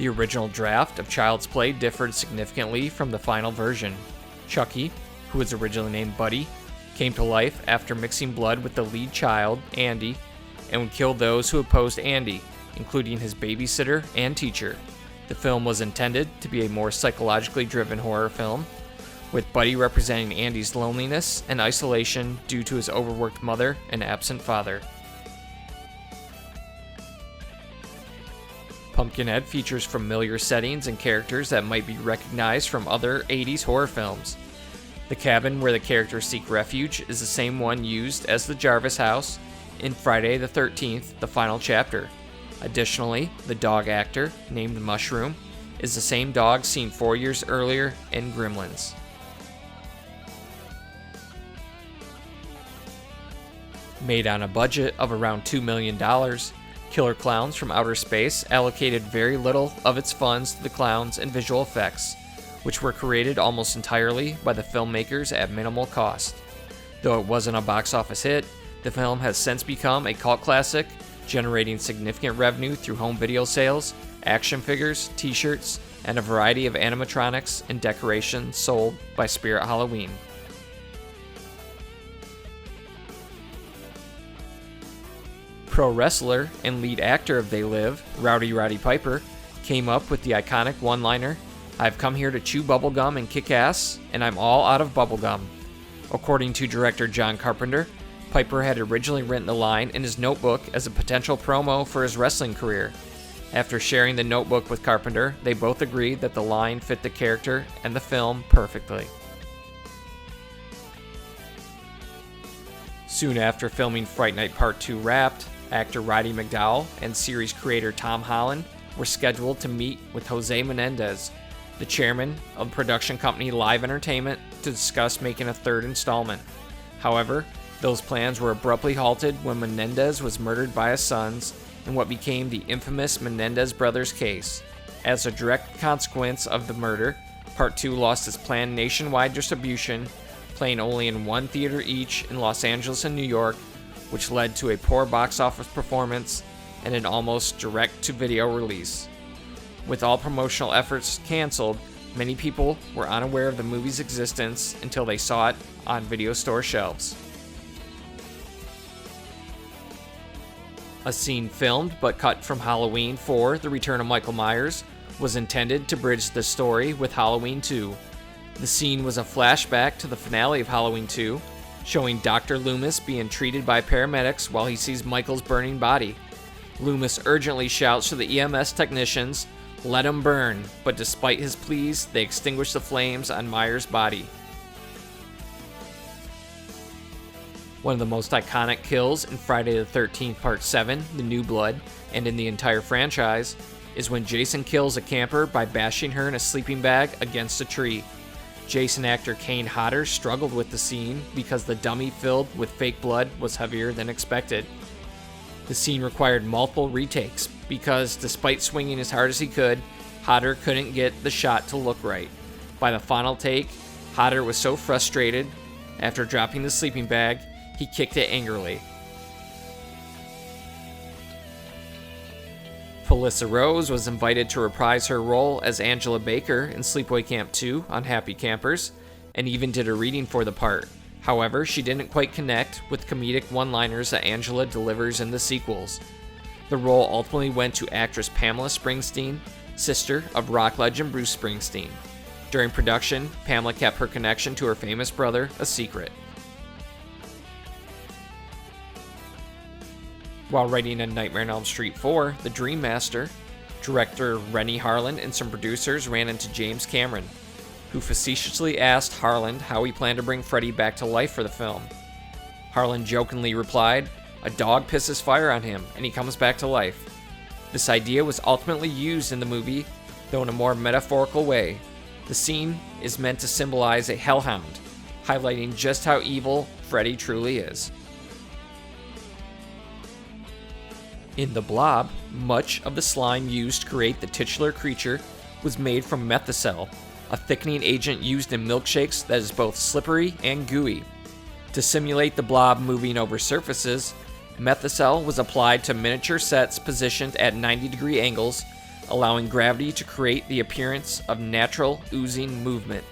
The original draft of Child's Play differed significantly from the final version. Chucky, who was originally named Buddy, came to life after mixing blood with the lead child, Andy, and would kill those who opposed Andy, including his babysitter and teacher. The film was intended to be a more psychologically driven horror film, with Buddy representing Andy's loneliness and isolation due to his overworked mother and absent father. Pumpkinhead features familiar settings and characters that might be recognized from other 80s horror films. The cabin where the characters seek refuge is the same one used as the Jarvis house in Friday the 13th, the final chapter. Additionally, the dog actor, named Mushroom, is the same dog seen 4 years earlier in Gremlins. Made on a budget of around $2 million, Killer Clowns from Outer Space allocated very little of its funds to the clowns and visual effects, which were created almost entirely by the filmmakers at minimal cost. Though it wasn't a box office hit, the film has since become a cult classic, generating significant revenue through home video sales, action figures, t-shirts, and a variety of animatronics and decorations sold by Spirit Halloween. Pro wrestler and lead actor of They Live, Rowdy Roddy Piper, came up with the iconic one-liner, "I've come here to chew bubblegum and kick ass, and I'm all out of bubblegum." According to director John Carpenter, Piper had originally written the line in his notebook as a potential promo for his wrestling career. After sharing the notebook with Carpenter, they both agreed that the line fit the character and the film perfectly. Soon after filming Fright Night Part 2 wrapped, actor Roddy McDowall and series creator Tom Holland were scheduled to meet with Jose Menendez, the chairman of production company Live Entertainment, to discuss making a third installment. However, those plans were abruptly halted when Menendez was murdered by his sons in what became the infamous Menendez brothers case. As a direct consequence of the murder, Part 2 lost its planned nationwide distribution, playing only in one theater each in Los Angeles and New York, which led to a poor box office performance and an almost direct-to-video release. With all promotional efforts canceled, many people were unaware of the movie's existence until they saw it on video store shelves. A scene filmed but cut from Halloween 4: The Return of Michael Myers was intended to bridge the story with Halloween 2. The scene was a flashback to the finale of Halloween 2, showing Dr. Loomis being treated by paramedics while he sees Michael's burning body. Loomis urgently shouts to the EMS technicians, "Let him burn," but despite his pleas, they extinguish the flames on Myers' body. One of the most iconic kills in Friday the 13th Part 7, The New Blood, and in the entire franchise, is when Jason kills a camper by bashing her in a sleeping bag against a tree. Jason actor Kane Hodder struggled with the scene because the dummy filled with fake blood was heavier than expected. The scene required multiple retakes because, despite swinging as hard as he could, Hodder couldn't get the shot to look right. By the final take, Hodder was so frustrated, after dropping the sleeping bag, he kicked it angrily. Felissa Rose was invited to reprise her role as Angela Baker in Sleepaway Camp 2 on Happy Campers, and even did a reading for the part. However, she didn't quite connect with comedic one-liners that Angela delivers in the sequels. The role ultimately went to actress Pamela Springsteen, sister of rock legend Bruce Springsteen. During production, Pamela kept her connection to her famous brother a secret. While writing A Nightmare on Elm Street 4, The Dream Master, director Renny Harlan and some producers ran into James Cameron, who facetiously asked Harlan how he planned to bring Freddy back to life for the film. Harlan jokingly replied, "A dog pisses fire on him, and he comes back to life." This idea was ultimately used in the movie, though in a more metaphorical way. The scene is meant to symbolize a hellhound, highlighting just how evil Freddy truly is. In The Blob, much of the slime used to create the titular creature was made from Methicel, a thickening agent used in milkshakes that is both slippery and gooey. To simulate the blob moving over surfaces, Methicel was applied to miniature sets positioned at 90-degree angles, allowing gravity to create the appearance of natural oozing movement.